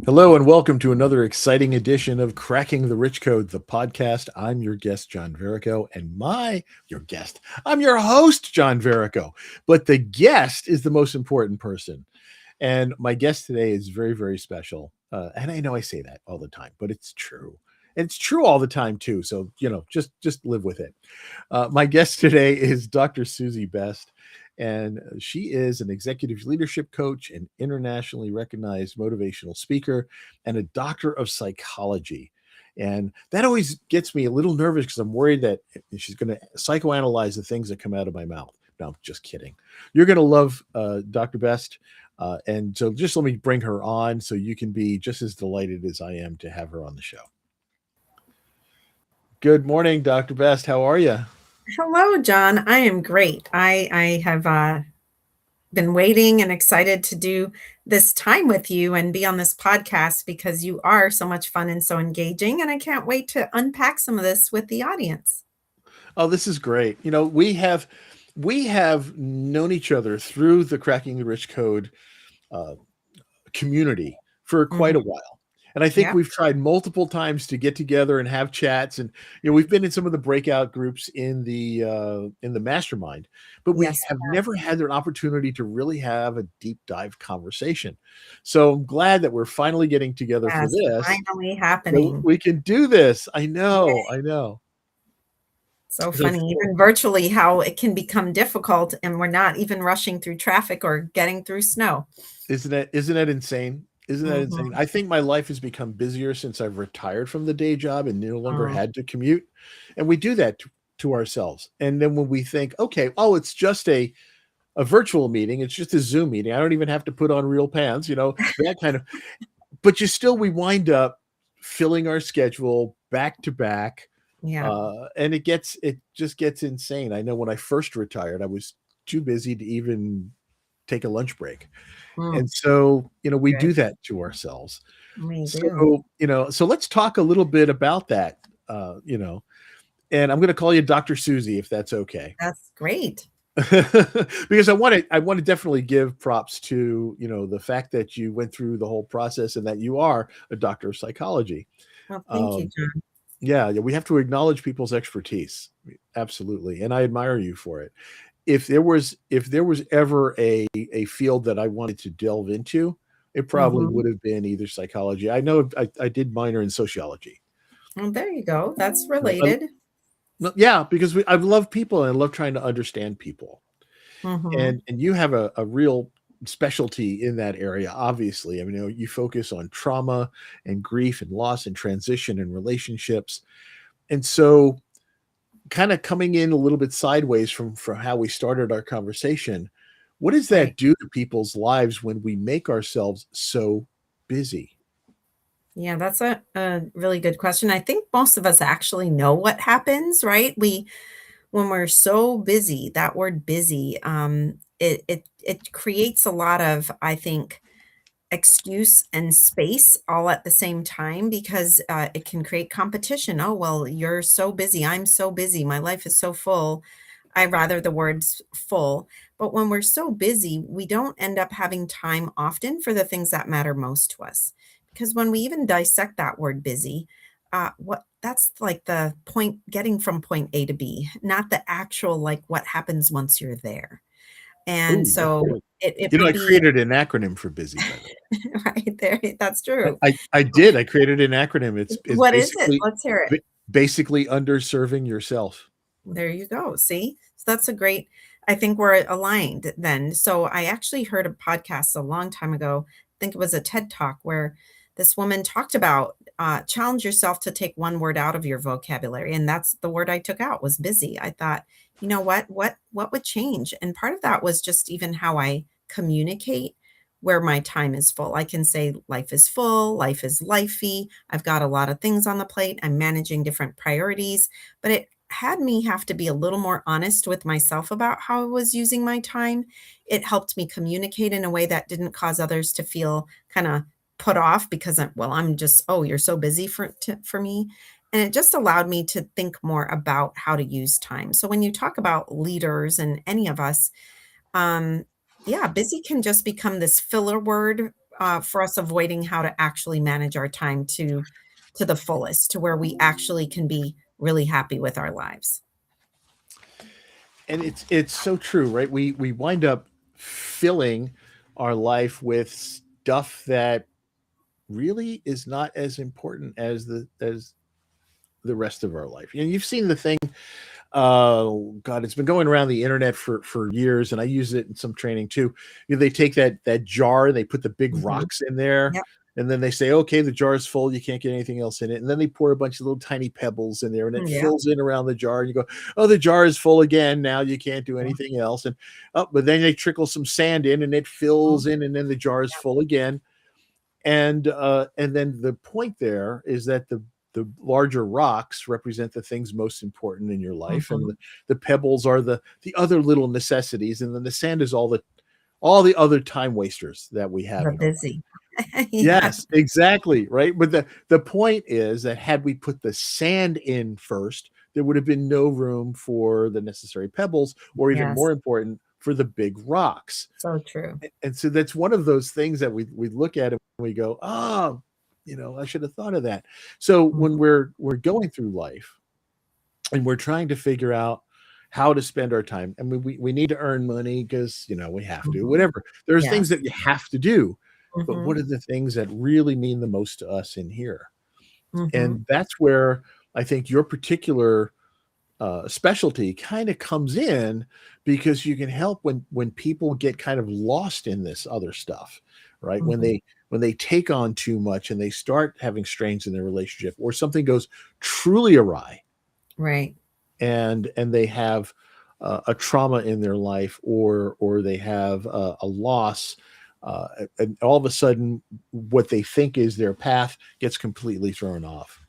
Hello and welcome to another exciting edition of Cracking the Rich Code, the podcast. I'm your guest, John Verico, and I'm your host, John Verico. But the guest is the most important person. And my guest today is very, very special. And I know I say that all the time, but it's true. It's true all the time too. So, just live with it. My guest today is Dr. Susy Best, and she is an executive leadership coach, an internationally recognized motivational speaker, and a doctor of psychology. And that always gets me a little nervous because I'm worried that she's going to psychoanalyze the things that come out of my mouth. No, just kidding. You're going to love Dr. Best. And so just let me bring her on so you can be just as delighted as I am to have her on the show. Good morning, Dr. Best. How are you? Hello, John. I am great. I have been waiting and excited to do this time with you and be on this podcast because you are so much fun and so engaging. And I can't wait to unpack some of this with the audience. Oh, this is great. We have known each other through the Cracking the Rich Code uh, community for quite Mhm. a while. And I think Yeah. we've tried multiple times to get together and have chats, and we've been in some of the breakout groups in the mastermind, but we Yes. have never had an opportunity to really have a deep dive conversation. So I'm glad that we're finally getting together for Yes. this. Finally So happening. we can do this. I Yeah. know, I know. So So funny, even virtually, how it can become difficult and we're not even rushing through traffic or getting through snow. isn't that insane? Isn't that insane? Mhm. I think my life has become busier since I've retired from the day job and no longer Oh, had to commute. And we do that to ourselves. And then when we think, okay, oh, it's just a virtual meeting, it's just a Zoom meeting. I don't even have to put on real pants, that kind of, but we wind up filling our schedule back to back. yeah. And it just gets insane. I know when I first retired, I was too busy to even take a lunch break. Mm, And so, we good. do that to ourselves. We do. So let's talk a little bit about that, and I'm going to call you Dr. Susie, if that's okay. That's great. Because I want to definitely give props to, the fact that you went through the whole process and that you are a doctor of psychology. Well, thank you, Um, John. yeah, we have to acknowledge people's expertise. Absolutely. And I admire you for it. If there was ever a field that I wanted to delve into, it probably Mhm. would have been either psychology. I know I did minor in sociology. Well, there you go. That's I, related. yeah, because I love people and I love trying to understand people. Mhm. And you have a real specialty in that area. Obviously, I mean, you focus on trauma and grief and loss and transition and relationships. And so, kind of coming in a little bit sideways from how we started our conversation, what does Right. that do to people's lives when we make ourselves so busy? Yeah, that's a really good question. I think most of us actually know what happens, right? When we're so busy, that word busy, it creates a lot of, I think, excuse and space all at the same time because it can create competition. Oh, well, you're so busy. I'm so busy. My life is so full. I rather the words full. But when we're so busy, we don't end up having time often for the things that matter most to us. Because when we even dissect that word busy, what that's like the point getting from point A to B, not the actual like what happens once you're there. And Ooh, that's so good. it might I be created an acronym for busy, by the way. right there. That's true. I did. I created an acronym. It's What is it? basically Let's hear it. ba- basically underserving yourself. There you go. See? So that's a great I think we're aligned then. So I actually heard a podcast a long time ago. I think it was a TED Talk where this woman talked about challenge yourself to take one word out of your vocabulary. And that's the word I took out was busy. I thought, you know what? What would change? And part of that was just even how I communicate where my time is full. I can say life is full, life is lifey. I've got a lot of things on the plate. I'm managing different priorities, but it had me have to be a little more honest with myself about how I was using my time. It helped me communicate in a way that didn't cause others to feel kind of put off because I'm just, oh, you're so busy for me. And it just allowed me to think more about how to use time. So when you talk about leaders and any of us, um, yeah, busy can just become this filler word for us avoiding how to actually manage our time to the fullest, to where we actually can be really happy with our lives. And it's so true, right? We wind up filling our life with stuff that really is not as important as the rest of our life. And you've seen the thing, God, it's been going around the internet for years, and I use it in some training too. They take that jar, they put the big Mhm. rocks in there, Yep. and then they say, okay, the jar is full, you can't get anything else in it, and then they pour a bunch of little tiny pebbles in there, and it Yeah. fills in around the jar, and you go, oh, the jar is full again, now you can't do Yeah. anything else. And but then they trickle some sand in, and it Mhm. fills in, and then the jar is Yep. full again. And then the point there is that the larger rocks represent the things most important in your life, and Mhm. the pebbles are the other little necessities, and then the sand is all the other time wasters that we have The in our life. busy. Yeah. Yes, exactly, right? But the point is that had we put the sand in first, there would have been no room for the necessary pebbles, or even Yes. more important, for the big rocks. So true. And so that's one of those things that we look at and we go, oh, I should have thought of that. So when Mhm. we're going through life and we're trying to figure out how to spend our time, and we need to earn money because we have to, Mhm. whatever. There's things Yes. that you have to do, but what Mhm. are the things that really mean the most to us in here? Mhm. And that's where I think your particular specialty kind of comes in, because you can help when people get kind of lost in this other stuff, right? When Mhm. they take on too much and they start having strains in their relationship, or something goes truly awry, Right. and they have a trauma in their life, or they have a loss, and all of a sudden what they think is their path gets completely thrown off.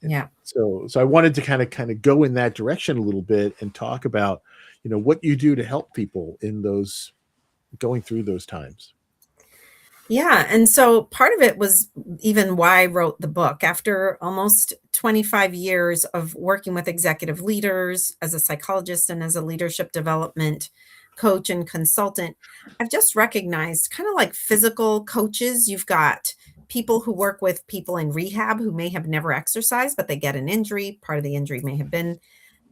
Yeah. So I wanted to kind of go in that direction a little bit and talk about, what you do to help people in those going through those times. Yeah, and so part of it was even why I wrote the book. After almost 25 years of working with executive leaders as a psychologist and as a leadership development coach and consultant, I've just recognized, kind of like physical coaches, you've got people who work with people in rehab who may have never exercised, but they get an injury. Part of the injury may have been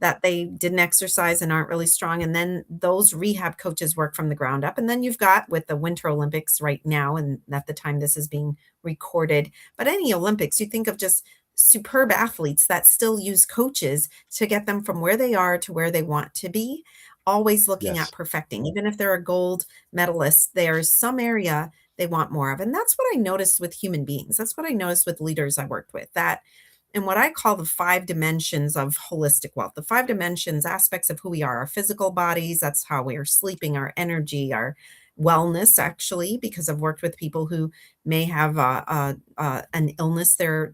that they didn't exercise and aren't really strong. And then those rehab coaches work from the ground up. And then you've got, with the Winter Olympics right now, and at the time this is being recorded, but any Olympics, you think of just superb athletes that still use coaches to get them from where they are to where they want to be, always looking at Yes. perfecting. Even if they're a gold medalist, there's some area they want more of. And that's what I noticed with human beings. That's what I noticed with leaders I worked with, that and what I call the 5 dimensions of holistic wealth, the 5 dimensions, aspects of who we are, our physical bodies, that's how we are sleeping, our energy, our wellness, actually, because I've worked with people who may have an illness they're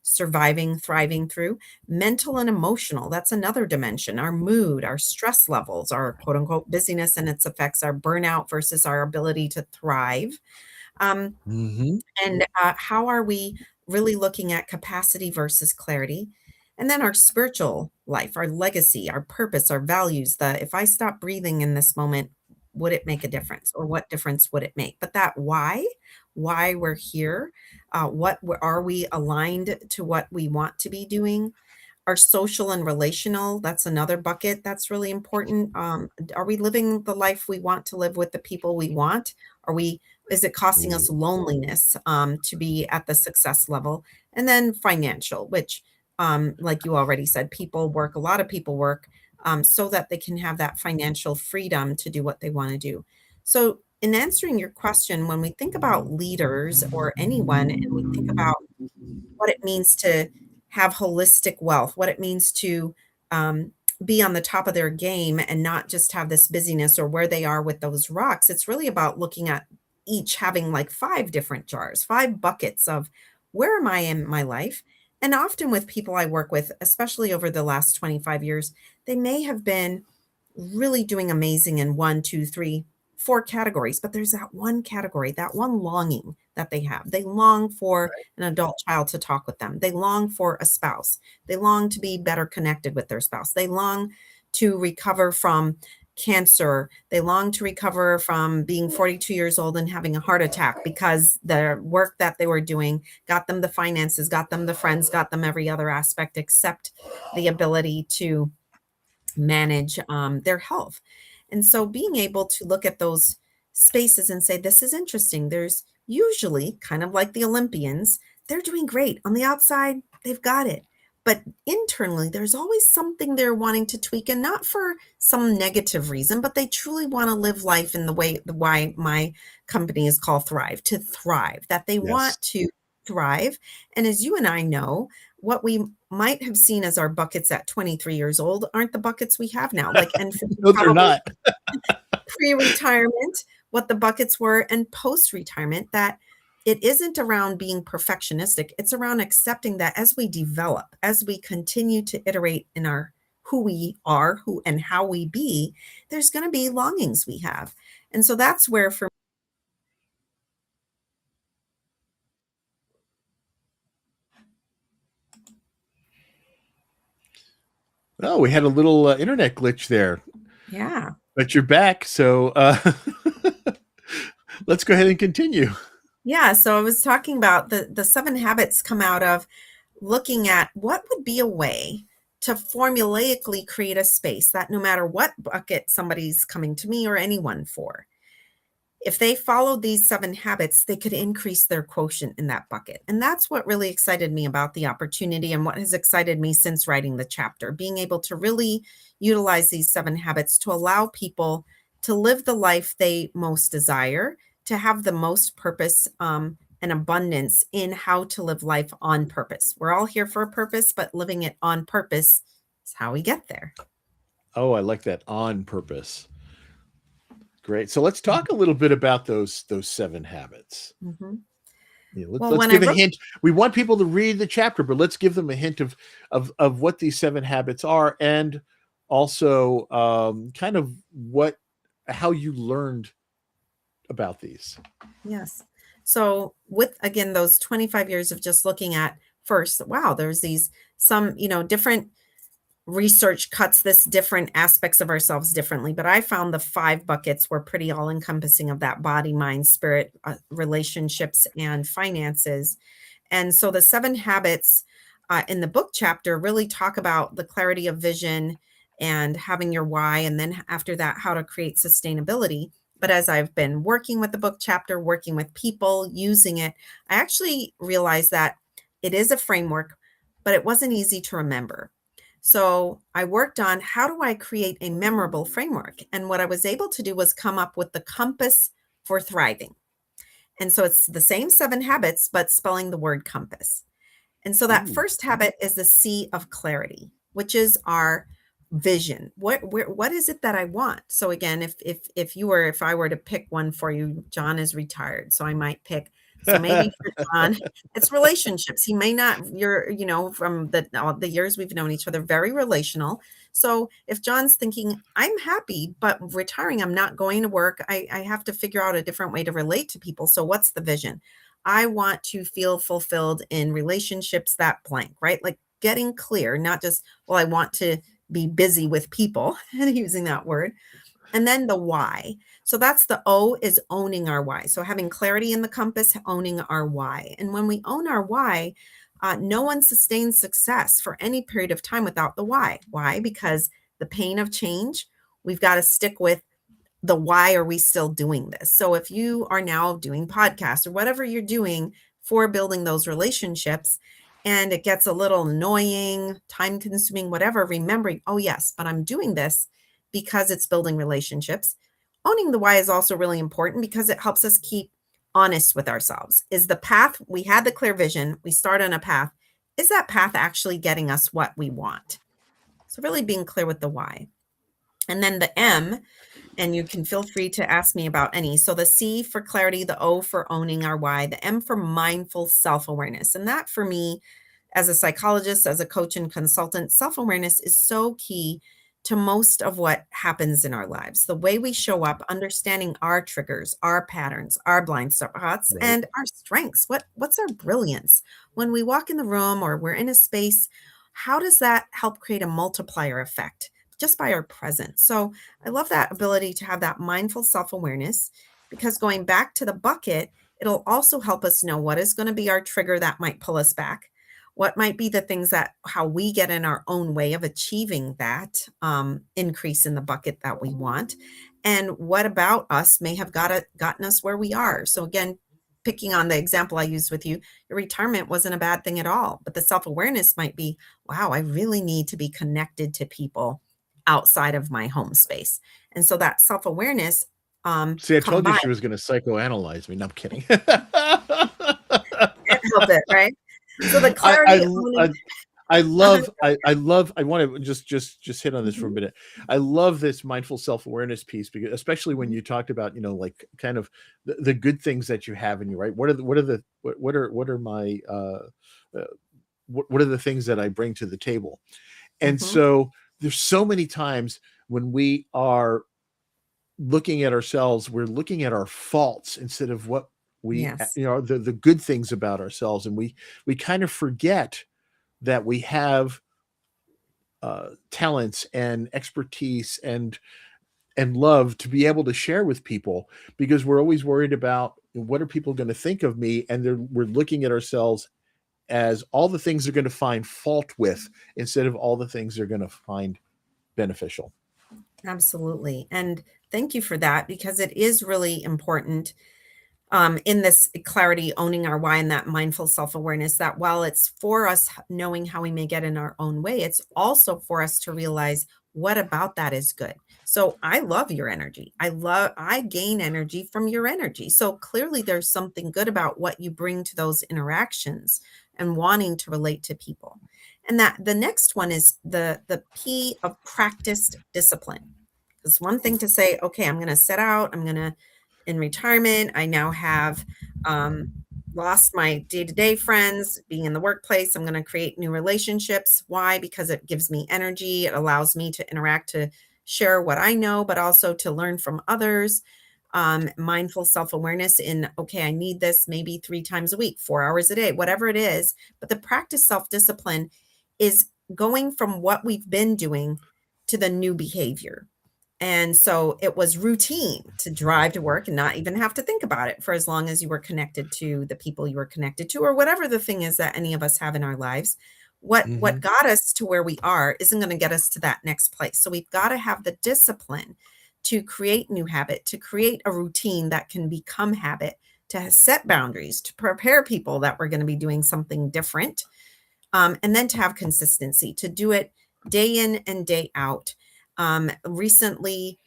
surviving, thriving through. Mental and emotional, that's another dimension. Our mood, our stress levels, our quote unquote busyness and its effects, our burnout versus our ability to thrive. Um, Hmm. and how are we really looking at capacity versus clarity? And then our spiritual life, our legacy, our purpose, our values. The if I stop breathing in this moment, would it make a difference, or what difference would it make? But that why we're here, are we aligned to what we want to be doing? Our social and relational, that's another bucket that's really important. Are we living the life we want to live with the people we want? Are we is it costing us Ooh. loneliness to be at the success level? And then financial, which like you already said, a lot of people work so that they can have that financial freedom to do what they want to do. So in answering your question, when we think about leaders or anyone and we think about what it means to have holistic wealth, what it means to um, be on the top of their game and not just have this busyness or where they are with those rocks. It's really about looking at each having like 5 different jars, 5 buckets of where am I in my life? And often with people I work with, especially over the last 25 years, they may have been really doing amazing in one, two, three, 4 categories, but there's that one category, that one longing that they have. They long for an adult child to talk with them. They long for a spouse. They long to be better connected with their spouse. They long to recover from cancer. They long to recover from being 42 years old and having a heart attack because the work that they were doing got them the finances, got them the friends, got them every other aspect except the ability to manage their health. And so being able to look at those spaces and say, this is interesting. There's usually kind of like the Olympians, they're doing great. On the outside, they've got it. But internally, there's always something they're wanting to tweak, and not for some negative reason, but they truly want to live life in the way, why my company is called Thrive, to thrive, that they Yes. want to thrive. And as you and I know, what we might have seen as our buckets at 23 years old aren't the buckets we have now. Like, and No, they're probably not. pre-retirement, what the buckets were, and post-retirement, that it isn't around being perfectionistic. It's around accepting that as we develop, as we continue to iterate in our who we are, who and how we be, there's going to be longings we have. And so that's where for Oh, we had a little internet glitch there, yeah. but you're back. So let's go ahead and continue. Yeah, so I was talking about the seven habits come out of looking at what would be a way to formulaically create a space that no matter what bucket somebody's coming to me or anyone for, if they followed these seven habits, they could increase their quotient in that bucket. And that's what really excited me about the opportunity, and what has excited me since writing the chapter, being able to really utilize these seven habits to allow people to live the life they most desire, to have the most purpose and abundance in how to live life on purpose. We're all here for a purpose, but living it on purpose is how we get there. Oh, I like that, on purpose. Great. So let's talk a little bit about those seven habits. Mhm. Yeah, Well, let's when I give a wrote, hint. We want people to read the chapter, but let's give them a hint of what these seven habits are, and also kind of what how you learned about these. yes. So with again those 25 years of just looking at first, wow, there's these some, different research cuts this different aspects of ourselves differently, but I found the five buckets were pretty all encompassing of that: body, mind, spirit, relationships, and finances. And so the seven habits in the book chapter really talk about the clarity of vision and having your why. And then after that, how to create sustainability. But as I've been working with the book chapter, working with people, using it, I actually realized that it is a framework, but it wasn't easy to remember. So I worked on how do I create a memorable framework? And what I was able to do was come up with the compass for thriving. And so it's the same seven habits, but spelling the word compass. And so that Ooh. first habit is the C of clarity, which is our vision. What is it that I want? So again, if I were to pick one for you, John is retired, so I might pick. So maybe for John, it's relationships. He may not. From all the years we've known each other, very relational. So if John's thinking, I'm happy, but retiring, I'm not going to work. I have to figure out a different way to relate to people. So what's the vision? I want to feel fulfilled in relationships that blank, right? Like getting clear, not just, well, I want to be busy with people and using that word. And then the why. So that's the O, is owning our why. So having clarity in the compass, owning our why. And when we own our why, no one sustains success for any period of time without the why. Why? Because the pain of change, we've got to stick with the why are we still doing this? So if you are now doing podcasts or whatever you're doing for building those relationships, and it gets a little annoying, time consuming, whatever, remembering, oh, yes, but I'm doing this because it's building relationships. Owning the why is also really important because it helps us keep honest with ourselves. Is the path, we had the clear vision, we start on a path, is that path actually getting us what we want? So really being clear with the why. And then the M, and you can feel free to ask me about any. So the C for clarity, the O for owning our why, the M for mindful self-awareness. And that for me, as a psychologist, as a coach and consultant, self-awareness is so key to most of what happens in our lives. The way we show up, understanding our triggers, our patterns, our blind spots, Right. and our strengths. What's our brilliance? When we walk in the room or we're in a space, how does that help create a multiplier effect just by our presence. So I love that ability to have that mindful self-awareness, because going back to the bucket, it'll also help us know what is going to be our trigger that might pull us back. What might be the things that how we get in our own way of achieving that increase in the bucket that we want, and what about us may have gotten us where we are. So again, picking on the example I used with you, your retirement wasn't a bad thing at all, but the self-awareness might be, wow, I really need to be connected to people outside of my home space. And so that self-awareness See, I told you combined, she was going to psychoanalyze me. No, I'm kidding. can't help it, right? So the I, clarity I, owning. I, I Uh-huh. love, I want to just hit on this for a Mhm, minute. I love this mindful self-awareness piece, because especially when mhm, you talked about, like kind of the good things that you have in you, right? What are my, uh, what are the things that I bring to the table? And mhm. so there's so many times when we are looking at ourselves, we're looking at our faults instead of what we, Yes, the good things about ourselves. And we kind of forget that we have talents and expertise and love to be able to share with people, because we're always worried about what are people going to think of me, and we're looking at ourselves as all the things they're going to find fault with instead of all the things they're going to find beneficial. absolutely. And thank you for that, because it is really important in this clarity, owning our why, and that mindful self awareness, that while it's for us knowing how we may get in our own way, it's also for us to realize what about that is good. So I love your energy. I gain energy from your energy. So clearly there's something good about what you bring to those interactions and wanting to relate to people. And that the next one is the P of practiced discipline. It's one thing to say, okay, I'm going to set out, I'm going to in retirement. I now have um, lost my day to day friends, being in the workplace. I'm going to create new relationships. Why? Because it gives me energy. It allows me to interact, to share what I know, but also to learn from others. Mindful self awareness in, okay, I need this maybe 3 times a week, 4 hours a day, whatever it is. But the practice self discipline is going from what we've been doing to the new behavior. And so it was routine to drive to work and not even have to think about it for as long as you were connected to the people you were connected to, or whatever the thing is that any of us have in our lives. What Hmm. got us to where we are isn't going to get us to that next place. So we've got to have the discipline to create new habit, to create a routine that can become habit, to set boundaries, to prepare people that we're going to be doing something different, and then to have consistency, to do it day in and day out. Recently,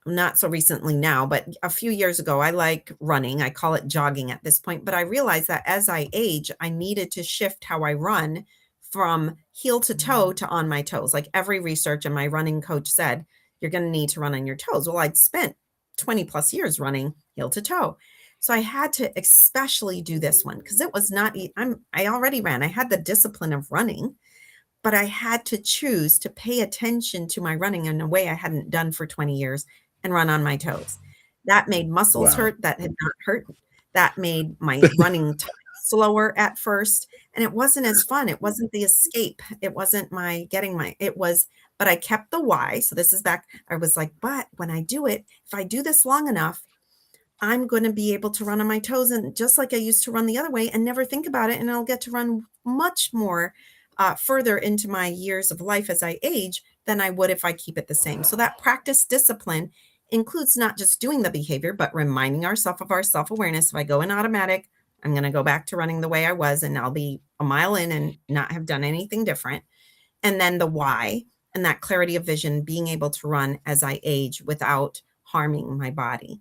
not so recently now, but a few years ago, I like running. I call it jogging at this point. But I realized that as I age, I needed to shift how I run from heel to toe to on my toes. Like every research and my running coach said, you're going to need to run on your toes. Well, I'd spent 20 plus years running heel to toe. So I had to especially do this one because it was not, I already ran. I had the discipline of running, but I had to choose to pay attention to my running in a way I hadn't done for 20 years and run on my toes. That made muscles Wow. hurt that had not hurt. That made my running time slower at first. And it wasn't as fun. It wasn't the escape. It wasn't my getting my, it was, but I kept the why. So this is back. I was like, but when I do it, if I do this long enough, I'm going to be able to run on my toes and just like I used to run the other way and never think about it. And I'll get to run much more further into my years of life as I age than I would if I keep it the same. So that practice discipline includes not just doing the behavior, but reminding ourselves of our self awareness. If I go in automatic, I'm going to go back to running the way I was and I'll be a mile in and not have done anything different. And then the why and that clarity of vision, being able to run as I age without harming my body.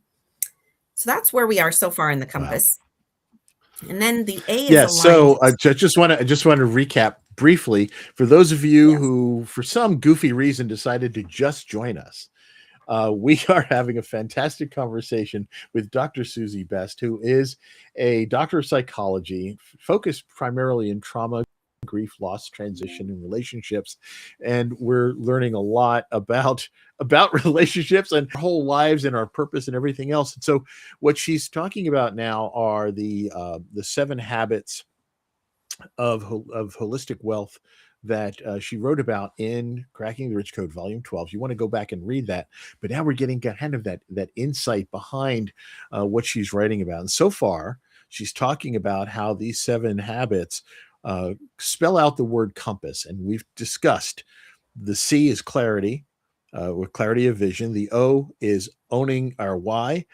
So that's where we are so far in the Wow. compass. And then the A is Yeah. So alignment. I just want to recap briefly for those of you Yes. who, for some goofy reason, decided to just join us. We are having a fantastic conversation with Dr. Susy Best, who is a doctor of psychology focused primarily in trauma, grief, loss, transition, and relationships. And we're learning a lot about relationships and our whole lives and our purpose and everything else. And so, what she's talking about now are the 7 habits of holistic wealth that she wrote about in Cracking the Rich Code, Volume 12. You want to go back and read that. But now we're getting kind of that insight behind what she's writing about. And so far, she's talking about how these 7 habits spell out the word compass. And we've discussed the C is clarity, with clarity of vision. The O is owning our why.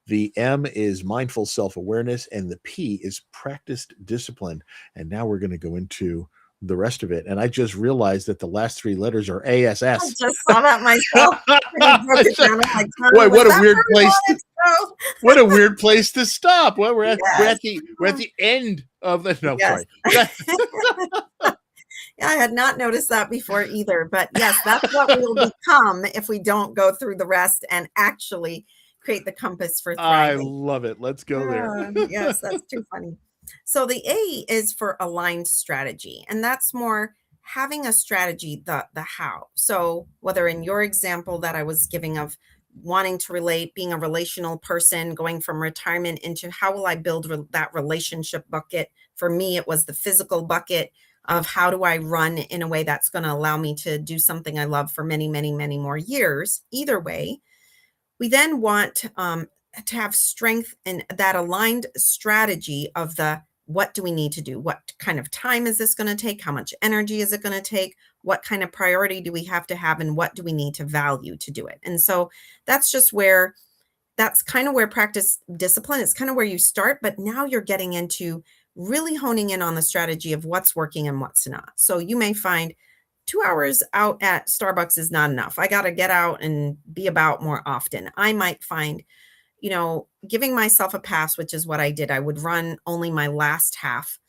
The M is mindful self awareness. And the P is practiced discipline. And now we're going to go into the rest of it. And I just realized that the last 3 letters are I ASS. just saw that myself when you broke it down. I'm like, Boy, was what a that weird where we place wanted to, to go? what a weird place to stop. Well, Yes. we're at the end of the no, Yes. sorry. I had not noticed that before either. But yes, that's what we will become if we don't go through the rest and actually create the compass for I thriving. love it. Let's go there. Yes, that's too funny. So the A is for aligned strategy, and that's more having a strategy, the how. So whether in your example that I was giving of wanting to relate, being a relational person, going from retirement into how will I build that relationship bucket? For me, it was the physical bucket of how do I run in a way that's going to allow me to do something I love for many, many, many more years. Either way, we then want to have strength in that aligned strategy of the what do we need to do? What kind of time is this going to take? How much energy is it going to take? What kind of priority do we have to have? And what do we need to value to do it? And so that's just where that's kind of where practice discipline is kind of where you start, but now you're getting into really honing in on the strategy of what's working and what's not. So you may find 2 hours out at Starbucks is not enough. I got to get out and be about more often. I might find, giving myself a pass, which is what I did. I would run only my last half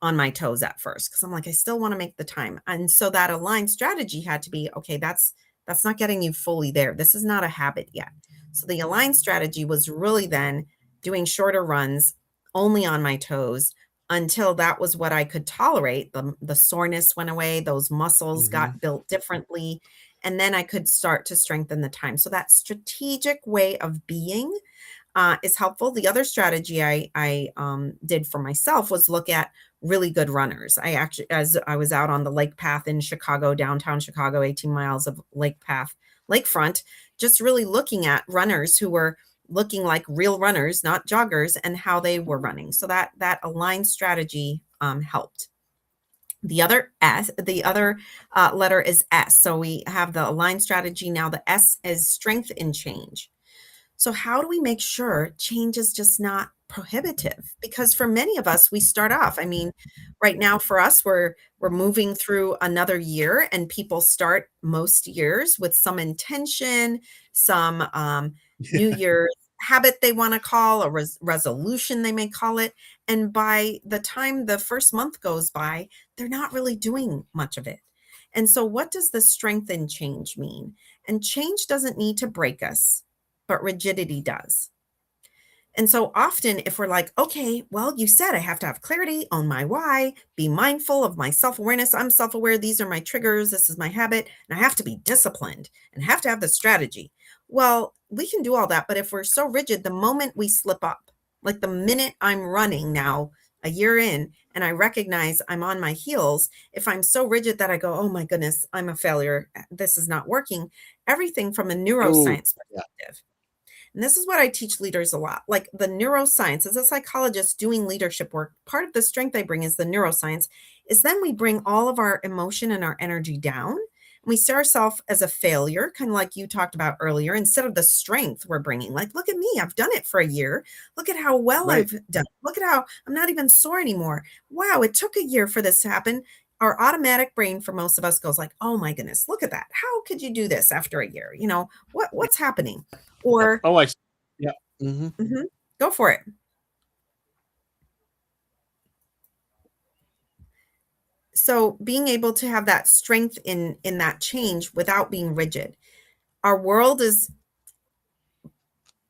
on my toes at first because I'm like, I still want to make the time. And so that aligned strategy had to be, okay, that's not getting you fully there. This is not a habit yet. So the aligned strategy was really then doing shorter runs only on my toes until that was what I could tolerate. The soreness went away, those muscles Mhm. got built differently, and then I could start to strengthen the time. So that strategic way of being is helpful. The other strategy I did for myself was look at really good runners. I actually, as I was out on the lake path in Chicago, downtown Chicago, 18 miles of lake path, lakefront, just really looking at runners who were looking like real runners, not joggers, and how they were running. So that aligned strategy helped. The other letter is S. So we have the aligned strategy. Now the S is strength in change. So how do we make sure change is just not prohibitive? Because for many of us, we start off, I mean, right now for us, we're moving through another year and people start most years with some intention, some New Year's habit they want to call, a resolution they may call it. And by the time the first month goes by, they're not really doing much of it. And so what does the strength in change mean? And change doesn't need to break us, but rigidity does. And so often, if we're like, okay, well, you said I have to have clarity on my why, be mindful of my self awareness. I'm self aware. These are my triggers. This is my habit. And I have to be disciplined and have to have the strategy. Well, we can do all that. But if we're so rigid, the moment we slip up, like the minute I'm running now, a year in, and I recognize I'm on my heels, if I'm so rigid that I go, oh my goodness, I'm a failure, this is not working, everything from a Oh, neuroscience yeah. perspective. And this is what I teach leaders a lot. Like the neuroscience, as a psychologist doing leadership work, part of the strength I bring is the neuroscience, is then we bring all of our emotion and our energy down. And we see ourselves as a failure, kind of like you talked about earlier, instead of the strength we're bringing. Like, look at me, I've done it for a year. Look at how well Right. I've done it. Look at how I'm not even sore anymore. Wow, it took a year for this to happen. Our automatic brain for most of us goes like, oh my goodness, look at that. How could you do this after a year? What's happening? Yep. Or Oh, yeah. Mhm. Mhm. Go for it. So being able to have that strength in that change without being rigid. Our world is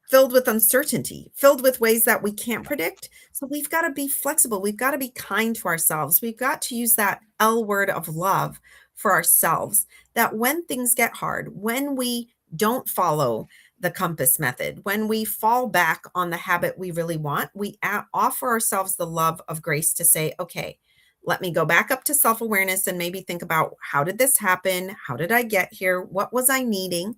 filled with uncertainty, filled with ways that we can't predict. So we've got to be flexible. We've got to be kind to ourselves. We've got to use that L word of love for ourselves. That when things get hard, when we don't follow the compass method, when we fall back on the habit we really want, we offer ourselves the love of grace to say, okay, Let me go back up to self-awareness and maybe think about, how did this happen? How did I get here? What was I needing?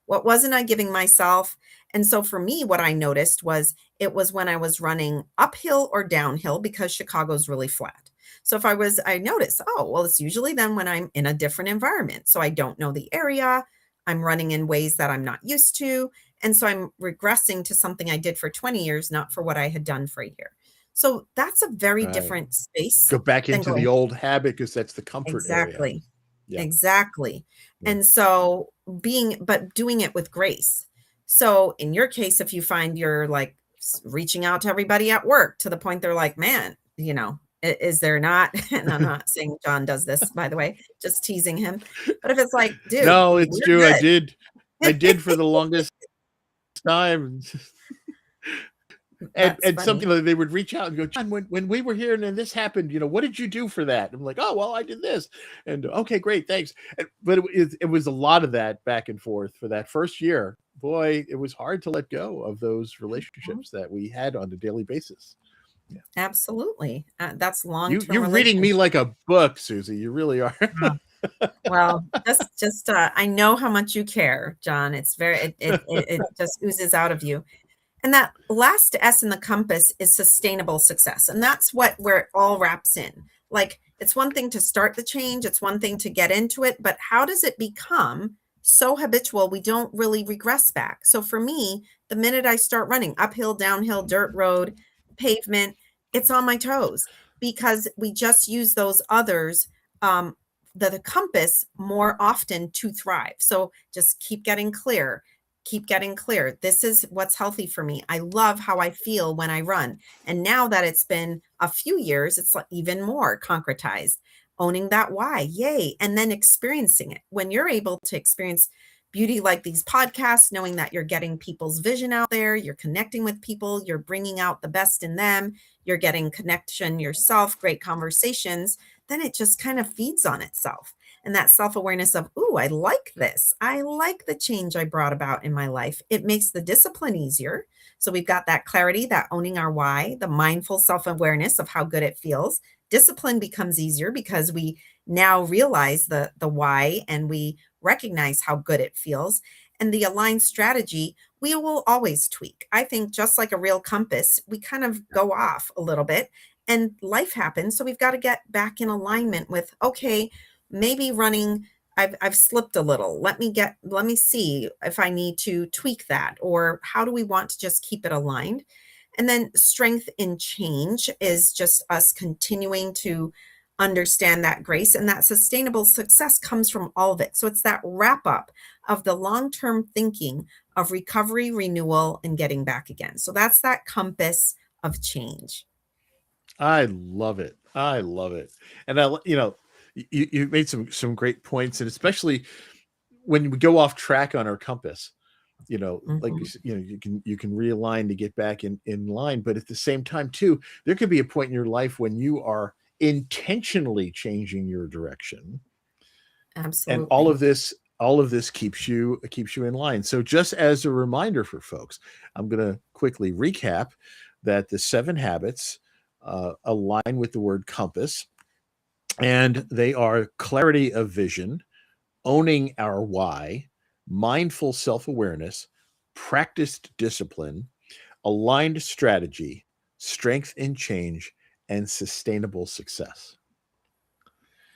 What wasn't I giving myself? And so for me, what I noticed was, it was when I was running uphill or downhill, because Chicago's really flat. So if I noticed, oh, well, it's usually then when I'm in a different environment. So I don't know the area. I'm running in ways that I'm not used to. And so I'm regressing to something I did for 20 years, not for what I had done for a year. So that's a very Right. different space Go back than into the going. old habit because that's the comfort area. Exactly. Yeah. Exactly. Yeah. And so but doing it with grace. So in your case, if you find you're like reaching out to everybody at work to the point they're like, man, is there not? And I'm not saying John does this, by the way, just teasing him. But if it's like, dude, No, it's true. I we're did. I good. did for the longest time. And That's something funny. like they would reach out and go, John, when we were here and then this happened, what did you do for that? I'm like, oh, well, I did this. And okay, great, thanks. But it was a lot of that back and forth for that first year. Boy, it was hard to let go of those Mhm. relationships that we had on a daily basis. Yeah. Absolutely. That's long-term You're reading me relationship. like a book, Susie. You really are. Well, just I know how much you care, John. It's very it just oozes out of you. And that last S in the compass is sustainable success. And that's where it all wraps in. Like, it's one thing to start the change, it's one thing to get into it, but how does it become so habitual we don't really regress back? So for me, the minute I start running uphill, downhill, dirt road, pavement, it's on my toes, because we just use those others, um, the compass, more often to thrive. So just keep getting clear. Keep getting clear. This is what's healthy for me. I love how I feel when I run. And now that it's been a few years, it's like even more concretized. Owning that why, yay. And then experiencing it. When you're able to experience beauty like these podcasts, knowing that you're getting people's vision out there, you're connecting with people, you're bringing out the best in them, you're getting connection yourself, great conversations, then it just kind of feeds on itself. And that self-awareness of, ooh, I like this. I like the change I brought about in my life. It makes the discipline easier. So we've got that clarity, that owning our why, the mindful self-awareness of how good it feels. Discipline becomes easier because we now realize the why, and we recognize how good it feels. And the aligned strategy, we will always tweak. I think just like a real compass, we kind of go off a little bit and life happens. So we've got to get back in alignment with, okay, maybe running, I've slipped a little. Let me see if I need to tweak that, or how do we want to just keep it aligned? And then strength in change is just us continuing to understand that grace, and that sustainable success comes from all of it. So it's that wrap up of the long-term thinking of recovery, renewal, and getting back again. So that's that compass of change. I love it. I love it. And you made some great points, and especially when we go off track on our compass, like Mhm. you can realign to get back in line, but at the same time too, there could be a point in your life when you are intentionally changing your direction, and Absolutely. all of this keeps you in line. So just as a reminder for folks, I'm going to quickly recap that the 7 habits align with the word compass, and they are clarity of vision, owning our why, mindful self awareness, practiced discipline, aligned strategy, strength in change, and sustainable success.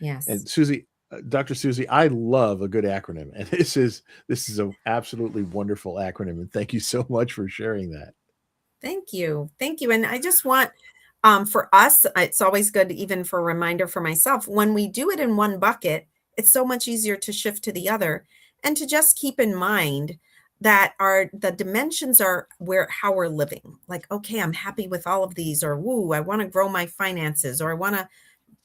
Yes. And Susie, Dr. Susie, I love a good acronym, and this is a absolutely wonderful acronym. And thank you so much for sharing that. Thank you. Thank you. And I just want, for us, it's always good, even for a reminder for myself, when we do it in one bucket, it's so much easier to shift to the other, and to just keep in mind that the dimensions are where how we're living. Like, okay, I'm happy with all of these, or woo, I want to grow my finances, or I want to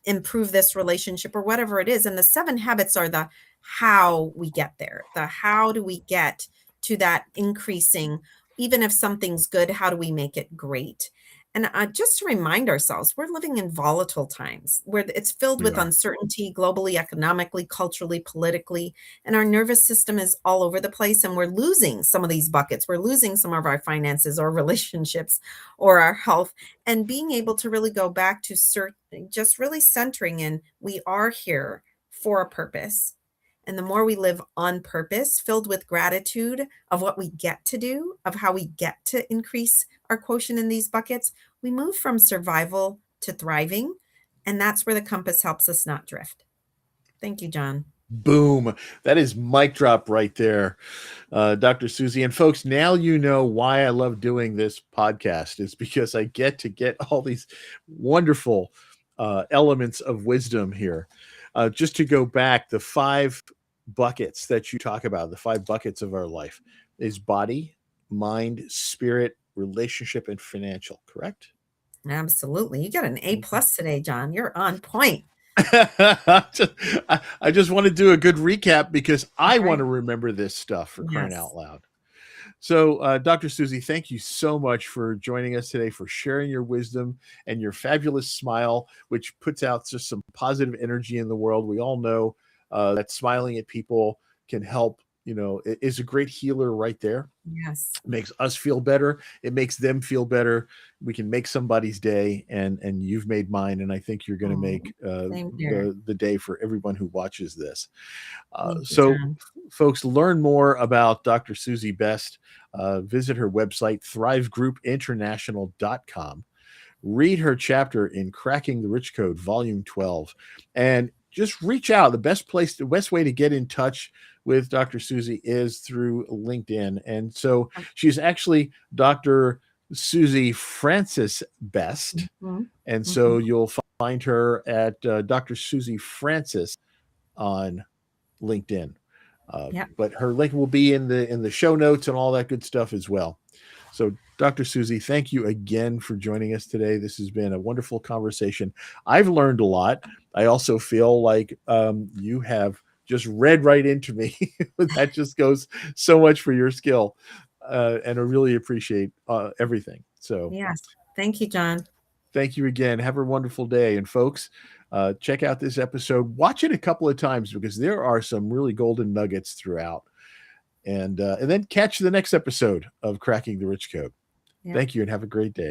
improve this relationship, or whatever it is. And the 7 habits are the how we get there. The how do we get to that increasing, even if something's good, how do we make it great? And just to remind ourselves, we're living in volatile times where it's filled We with are. uncertainty globally, economically, culturally, politically, and our nervous system is all over the place. And we're losing some of these buckets. We're losing some of our finances or relationships or our health. And being able to really go back to just really centering in, we are here for a purpose. And the more we live on purpose, filled with gratitude of what we get to do, of how we get to increase our quotient in these buckets, we move from survival to thriving. And that's where the compass helps us not drift. Thank you, John. Boom. That is mic drop right there, Dr. Susy. And folks, now you know why I love doing this podcast is because I get to get all these wonderful elements of wisdom here. Just to go back, the 5 buckets that you talk about, the 5 buckets of our life is body, mind, spirit, relationship, and financial, correct? Absolutely. You got an A Mhm. plus today, John. You're on point. I just want to do a good recap because I want Right. to remember this stuff for crying Yes. out loud. So, Dr. Susy, thank you so much for joining us today, for sharing your wisdom and your fabulous smile, which puts out just some positive energy in the world. We all know that smiling at people can help, is a great healer right there. Yes. It makes us feel better. It makes them feel better. We can make somebody's day, and you've made mine. And I think you're going to Oh, make same here. the day for everyone who watches this. Thank you, So, John. folks, learn more about Dr. Susy Best. Visit her website, thrivegroupinternational.com. Read her chapter in Cracking the Rich Code, Volume 12, and just reach out. The best way to get in touch with Dr. Susy is through LinkedIn. And so she's actually Dr. Susy Francis Best. Mhm. And so Mhm. you'll find her at Dr. Susy Francis on LinkedIn. Yep. But her link will be in the show notes and all that good stuff as well. So, Dr. Susy, thank you again for joining us today. This has been a wonderful conversation. I've learned a lot. I also feel like you have just read right into me. That just goes so much for your skill. And I really appreciate everything. So, Yes. Thank you, John. thank you again. Have a wonderful day. And folks, check out this episode. Watch it a couple of times because there are some really golden nuggets throughout. And then catch the next episode of Cracking the Rich Code. Yep. Thank you and have a great day.